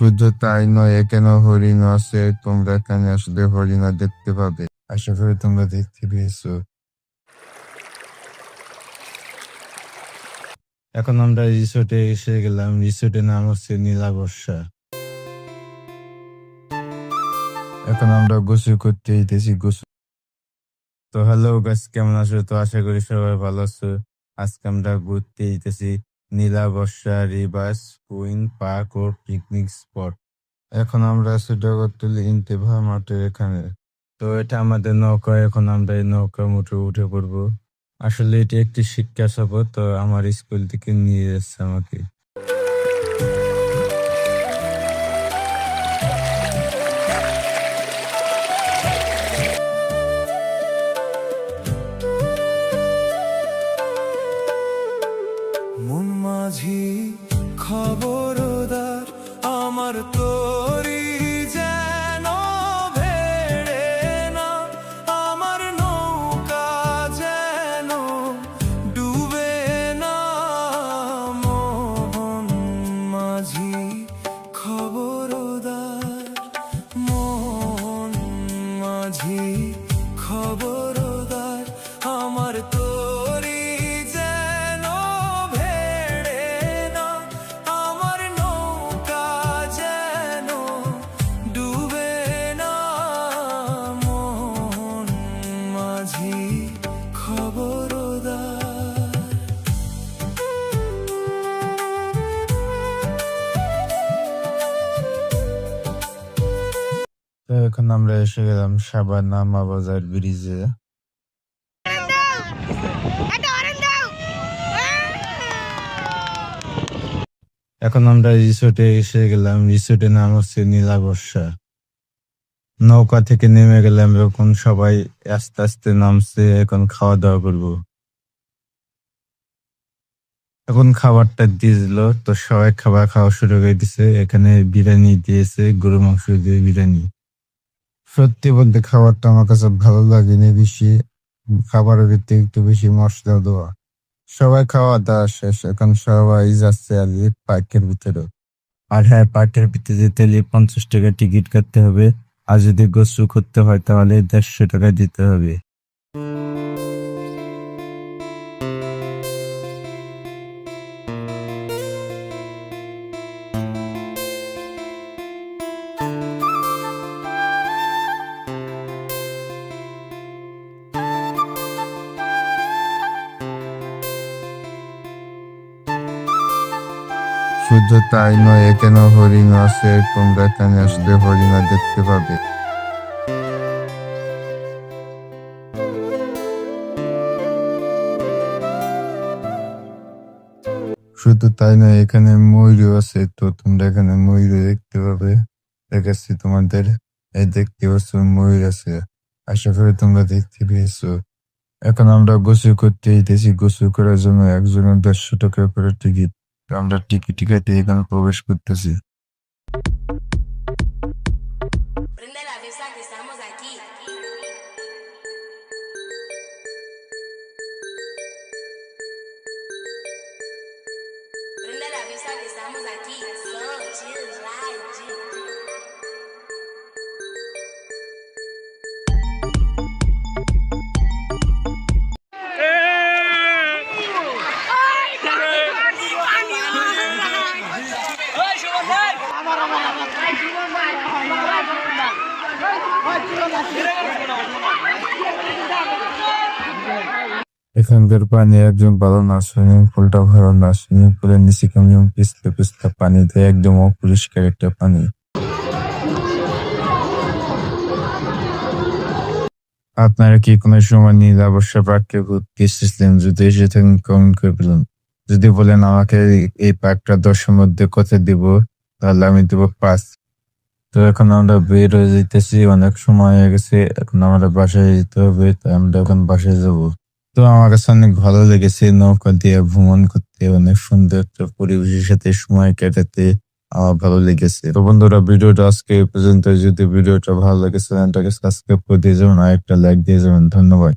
শুধু তাই নয়, এখানে হরিণ আছে। তোমরা এখানে আসলে হরিণা দেখতে পাবে। আশা করি তোমরা দেখতে পেয়েছো। এখন আমরা রিসোর্টে এসে গেলাম। রিসোর্টের নাম হচ্ছে নীলা বর্ষা। এখন আমরা গোসল করতে যেতেছি। তো হ্যালো গাইস, কেমন আছো? তো আশা করি সবাই ভালো আছো। আজকে আমরা ঘুরতে যেতেছি নীলা বর্ষা রিভার্স কুইন পার্ক ও পিকনিক স্পট। এখন আমরা আছি জগৎতলী ইন্তেভা মাঠের এখানে। তো এটা আমাদের নৌকা। এখন আমরা এই নৌকা মুঠে উঠে পড়বো। আসলে এটি একটি শিক্ষা সফর। তো আমার স্কুল থেকে নিয়ে যাচ্ছে আমাকে। মন মাঝি খবরদার, আমার তোরি যেন ভেড়ে না, আমার নৌকা যেন ডুবে না। মোহন মাঝি খবরদার, মোহন মাঝি খবরদার, আমার তোরি যেন ভেড়ে না, আমার নৌকা যেন ডুবে না। মোহন মাঝি খবরদার। তো এখন আমরা এসে গেলাম সাবানা বাজার ব্রিজে। এখন আমরা রিসোর্টে এসে গেলাম। রিসোর্টের নাম হচ্ছে নীলা বর্ষা। নৌকা থেকে নেমে গেলাম। এখন সবাই আস্তে আস্তে নামছে। এখন খাওয়া দাওয়া করবো। এখন খাবারটা দিয়ে দিল। তো সবাই খাবার খাওয়া শুরু করে দিছে। এখানে বিরিয়ানি দিয়েছে, গরু মাংস দিয়ে বিরিয়ানি। সত্যি বলতে খাবারটা আমার কাছে ভালো লাগেনি বেশি। খাবারের ভিতরে একটু বেশি মশলা দেওয়া। সবাই খাওয়া দাওয়া শেষ। এখন সবাই যাচ্ছে আর কি পার্কের ভিতরে। আর হ্যাঁ, পার্কের ভিতরে যেতে হলে 50 টাকা টিকিট কাটতে হবে। আর যদি গোসল করতে হয় তাহলে 150 টাকা দিতে হবে। শুধু তাই নয়, এখানে হরিণ আছে। তোমরা এখানে আসলে হরিণা দেখতে পাবে। শুধু তাই নয়, এখানে ময়ূর আছে। তো তোমরা এখানে ময়ূর দেখতে পাবে। দেখাচ্ছি তোমাদের। এই দেখতে পাচ্ছ ময়ূর আছে। আশা করি তোমরা দেখতে পেয়েছো। এখন আমরা গোসল করতে যেতেছি। গোসল করার জন্য একজনের 150 টাকা করে টিকিট। আমরা টিকিট কেটে এখানে প্রবেশ করতেছি। Prende la visa que estamos aquí. Prende la visa que estamos aquí. Slow, chill, slide, chill. এখানকার পানি একদম ভালো না। সুইমিং পুলটা ভালো না। সুইমিং পুলের নিচে কেমন পিছলে পিছলে পানি দেয়। একদম অপরিষ্কার একটা পানি। আপনারা কি কোনো সময় নীলা বর্ষা পার্কে ঘুরতে এসেছিলেন? যদি এসে থাকেন কমেন্ট করে বলুন। যদি বলেন আমাকে এই পার্কটা 10-এর মধ্যে কত দিব, তাহলে আমি দেবো 5। তো এখন আমরা বের হয়ে যেতেছি। অনেক সময় হয়ে গেছে। এখন আমরা বাসায় যেতে হবে। তাই আমরা এখন বাসায় যাবো। তো আমার কাছে অনেক ভালো লেগেছে নৌকা দিয়ে ভ্রমণ করতে। অনেক সুন্দর একটা পরিবেশের সাথে সময় কাটাতে আমার ভালো লেগেছে। তো বন্ধুরা, ভিডিওটা আজকে এই পর্যন্ত। যদি ভিডিওটা ভালো লাগে চ্যানেলটাকে সাবস্ক্রাইব করে দিয়ে যাবেন আর একটা লাইক দিয়ে যাবেন। ধন্যবাদ।